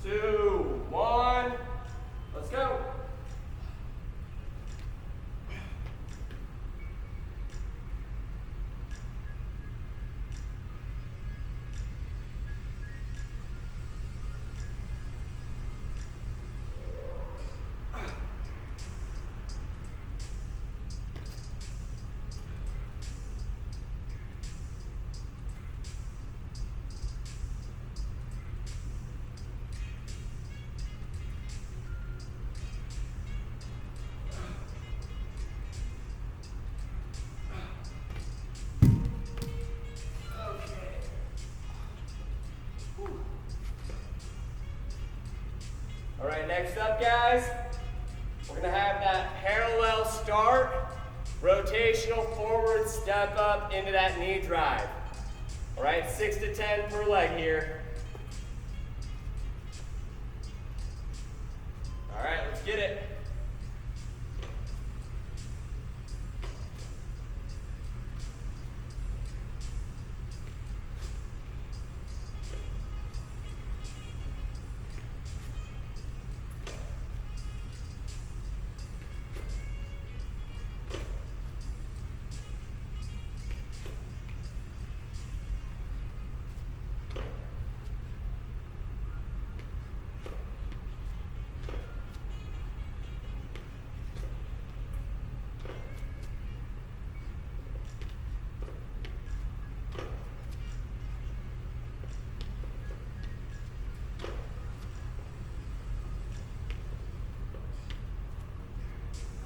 2, 1, let's go. All right, next up, guys, we're gonna have that parallel start, rotational forward step up into that knee drive. All right, 6 to 10 per leg here. All right, let's get it.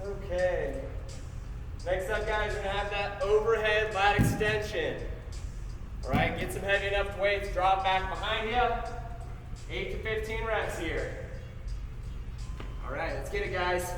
Okay. Next up, guys, we're gonna have that overhead lat extension. All right, get some heavy enough weights, drop back behind you. 8 to 15 reps here. All right, let's get it, guys.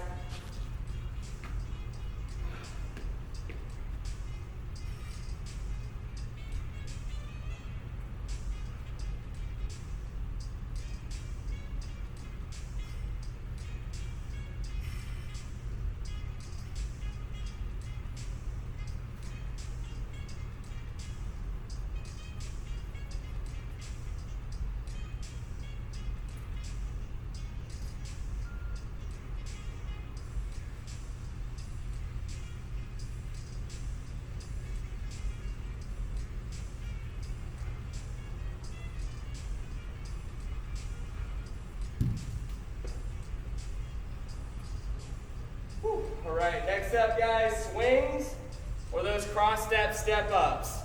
All right, next up, guys, swings or those cross step step-ups.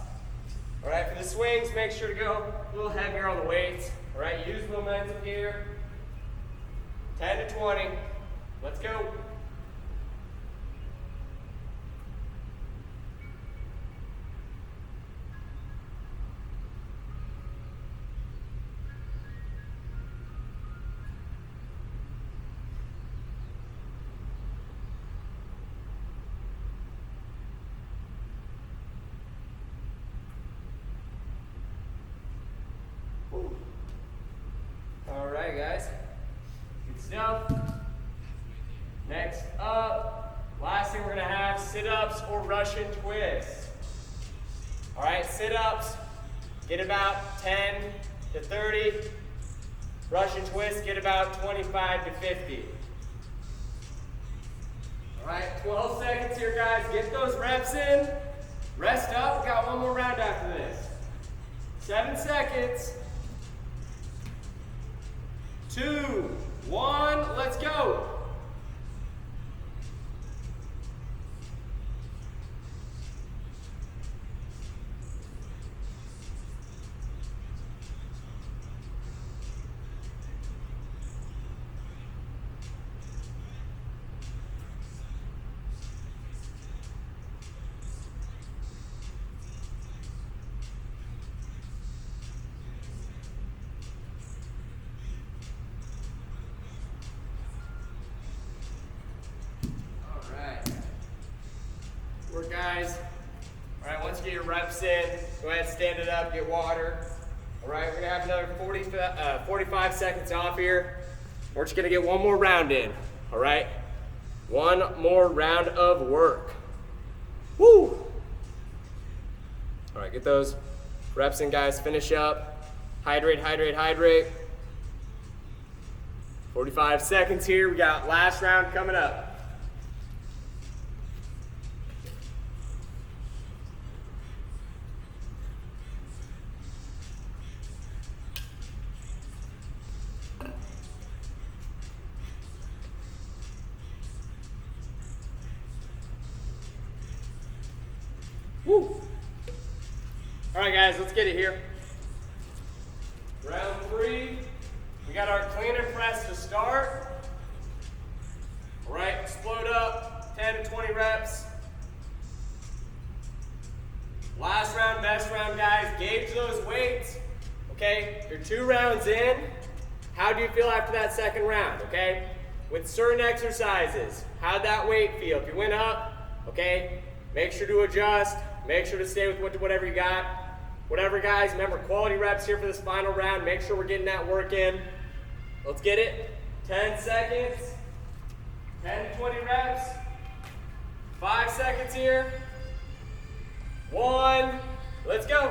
All right, for the swings, make sure to go a little heavier on the weights. All right, use momentum here. 10 to 20. Let's go. All right, guys. Good stuff. Next up, last thing we're gonna have, sit-ups or Russian twists. All right, sit-ups, get about 10 to 30. Russian twists, get about 25 to 50. All right, 12 seconds here, guys. Get those reps in. Rest up. We got one more round after this. 7 seconds. 2, 1, let's go. Guys, all right, once you get your reps in, go ahead and stand it up, get water. All right, we're gonna have another 45 seconds off here. We're just gonna get one more round in, all right? One more round of work. Woo! All right, get those reps in, guys, finish up. Hydrate, hydrate, hydrate. 45 seconds here, we got last round coming up. Woo. All right, guys, let's get it here. Round 3, we got our clean and press to start. All right, explode up, 10 to 20 reps. Last round, best round, guys. Gauge those weights, okay? You're 2 rounds in. How do you feel after that second round, okay? With certain exercises, how'd that weight feel? If you went up, okay, make sure to adjust. Make sure to stay with whatever you got. Whatever, guys, remember, quality reps here for this final round. Make sure we're getting that work in. Let's get it. 10 seconds. 10 to 20 reps. 5 seconds here. 1. Let's go.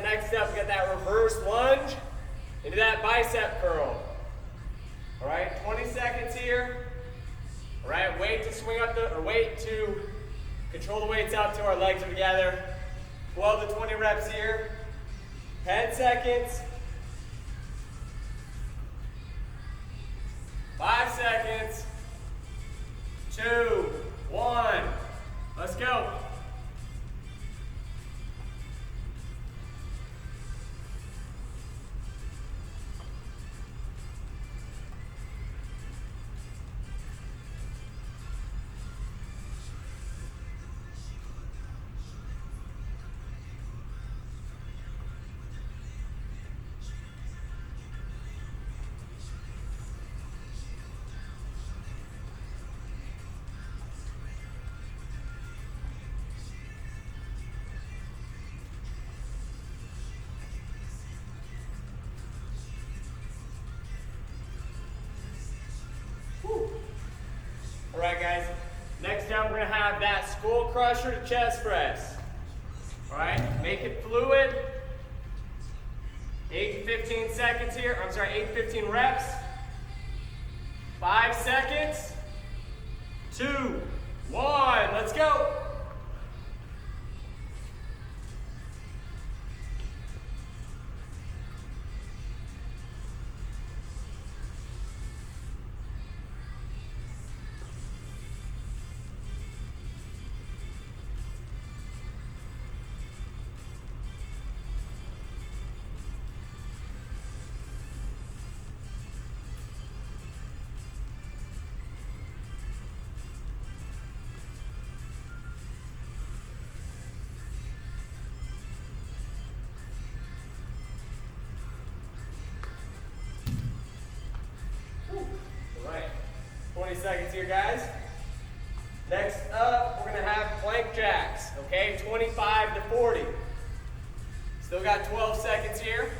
Next up, we got that reverse lunge into that bicep curl. All right, 20 seconds here. All right, wait to control the weights out till our legs are together. 12 to 20 reps here. 10 seconds. 5 seconds. 2, 1. Let's go. All right, guys. Next up, we're gonna have that skull crusher to chest press. All right, make it fluid. 8 to 15 seconds here. 8 to 15 reps. 5 seconds. 2, 1. Let's go. All right, 20 seconds here, guys. Next up, we're gonna have plank jacks, okay? 25 to 40. Still got 12 seconds here.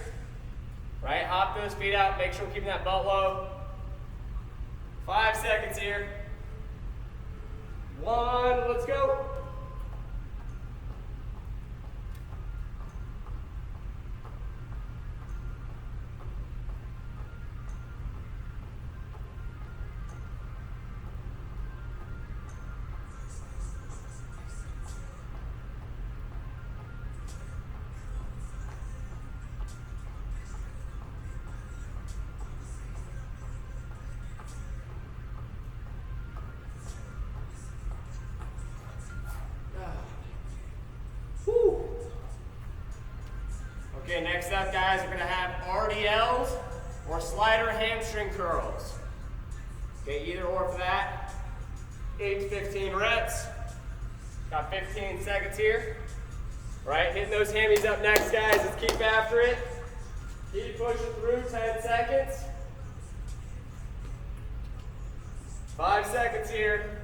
Right, hop those feet out, make sure we're keeping that butt low. 5 seconds here. 1, let's go. Okay, next up, guys, we're gonna have Rdls or slider hamstring curls. Okay, either or for that. 8 to 15 reps. Got 15 seconds here. All right, hitting those hammies up next, guys. Let's keep after it. Keep pushing through, 10 seconds. 5 seconds here.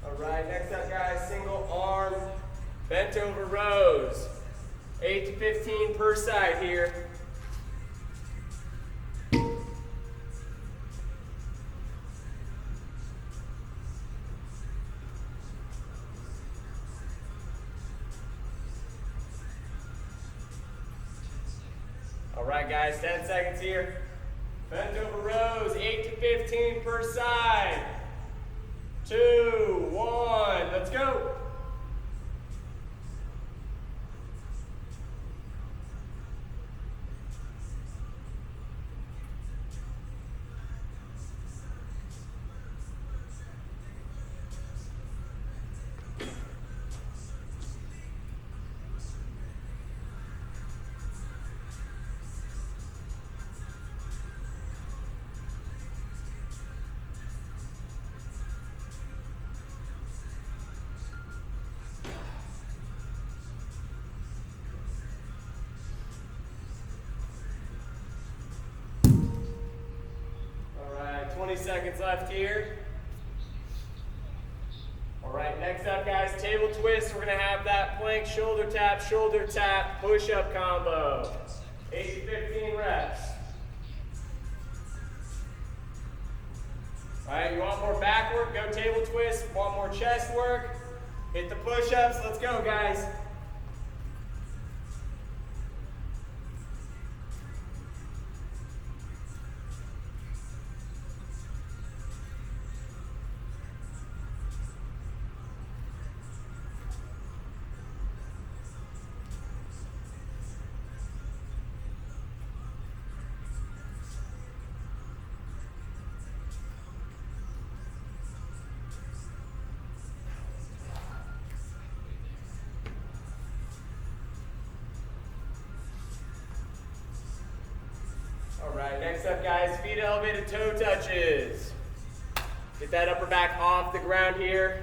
All right, next up, guys, single arm bent over rows. 8 to 15 per side here. All right, guys, 10 seconds here. Bent over rows, 8 to 15 per side. 2, 1, let's go. 20 seconds left here. All right, next up, guys, table twist. We're gonna have that plank shoulder tap, push-up combo. 8 to 15 reps. All right, you want more back work, go table twist. Want more chest work, hit the push-ups. Let's go, guys. All right, next up, guys, feet elevated toe touches. Get that upper back off the ground here.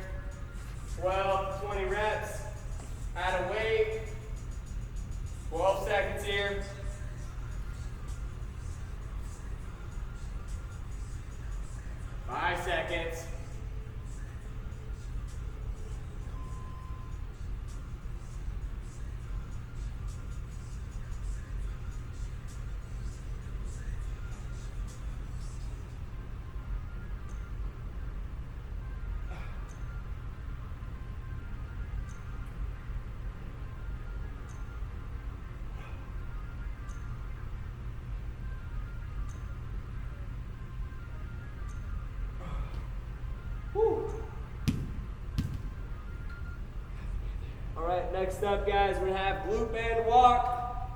12 to 20 reps. Add a weight. 12 seconds here. Five seconds. All right, next up, guys, we're gonna have glute band walk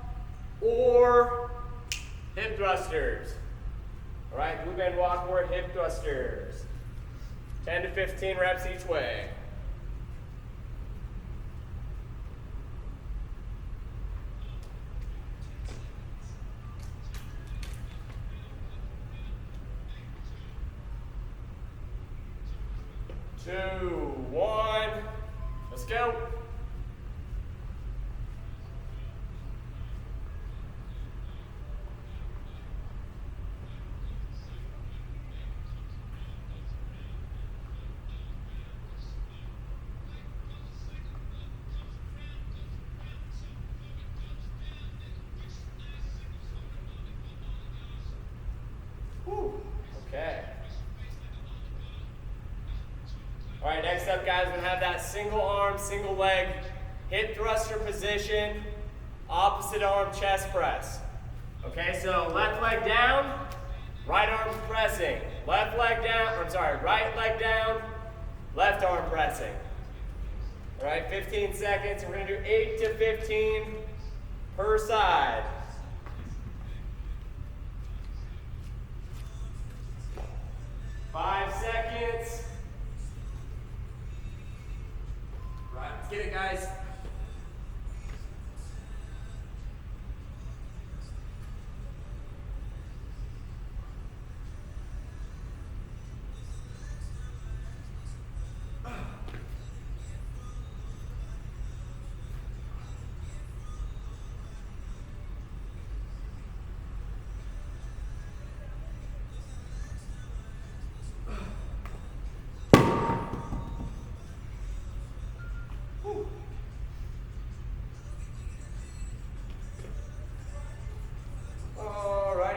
or hip thrusters. All right, glute band walk or hip thrusters. 10 to 15 reps each way. Two, one, let's go. Whew. Okay. All right, next up, guys, we're gonna have that single arm, single leg, hip thruster position, opposite arm chest press. Okay, so left leg down, right arm pressing. Left leg down, right leg down, left arm pressing. All right, 15 seconds. We're gonna do 8 to 15 per side. Five seconds. Right, let's get it, guys.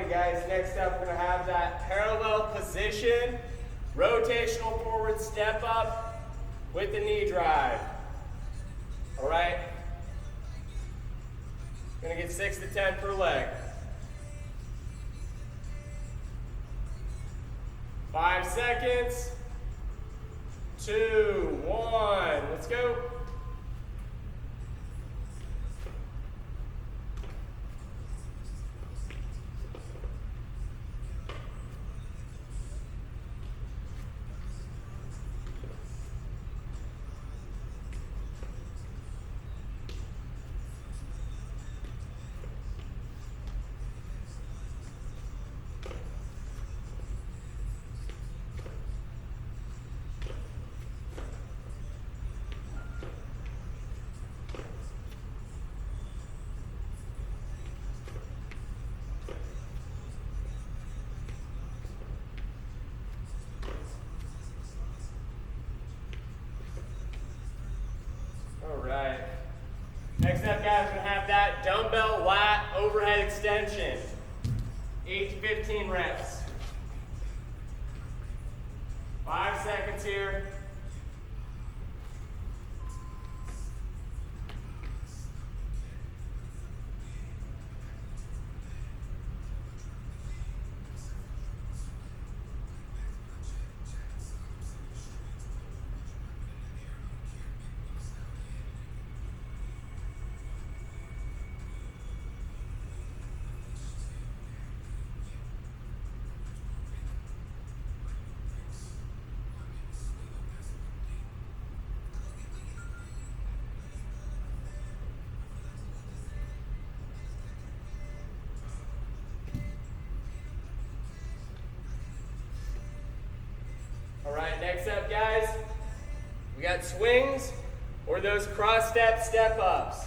Guys, next up we're going to have that parallel position, rotational forward step up with the knee drive. All right? Going to get 6 to 10 per leg. 5 seconds. 2, 1, let's go. Next up, guys, we're gonna have that dumbbell lat overhead extension. 8 to 15 reps. 5 seconds here. All right, next up, guys, we got swings or those cross step ups.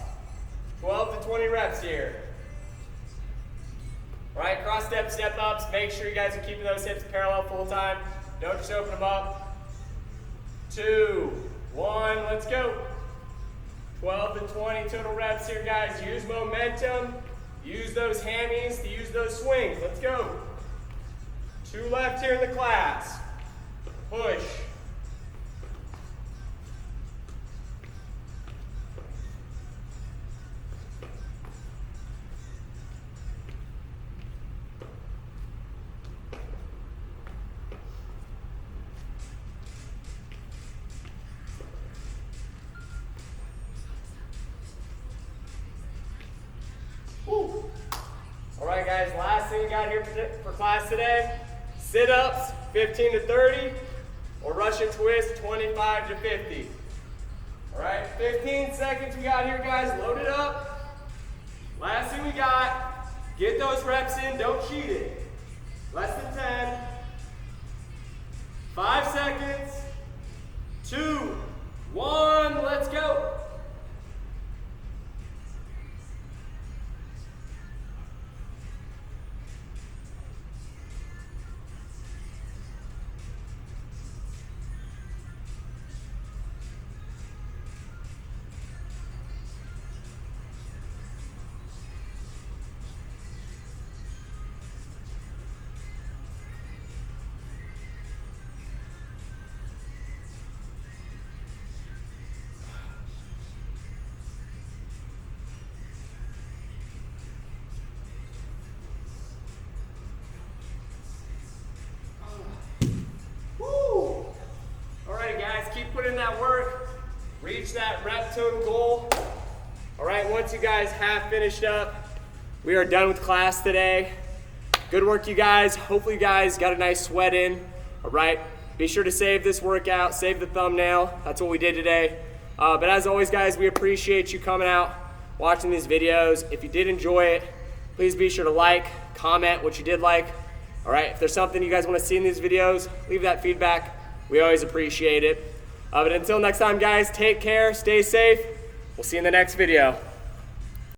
12 to 20 reps here. All right, cross step ups. Make sure you guys are keeping those hips parallel full time. Don't just open them up. 2, 1, let's go. 12 to 20 total reps here, guys. Use momentum. Use those hammies to use those swings. Let's go. 2 left here in the class. Push. Woo. All right, guys, last thing we got here for class today, sit-ups, 15 to 30. Or Russian twist, 25 to 50. All right, 15 seconds we got here, guys. Load it up. Last thing we got, get those reps in, don't cheat it. Less than 10. 5 seconds. 2, 1, let's go. Put in that work, reach that rep total goal. All right, once you guys have finished up, we are done with class today. Good work, you guys. Hopefully you guys got a nice sweat in. All right, be sure to save this workout, save the thumbnail. That's what we did today. But as always, guys, we appreciate you coming out, watching these videos. If you did enjoy it, please be sure to like, comment what you did like. All right, if there's something you guys want to see in these videos, leave that feedback. We always appreciate it. But until next time, guys, take care, stay safe. We'll see you in the next video.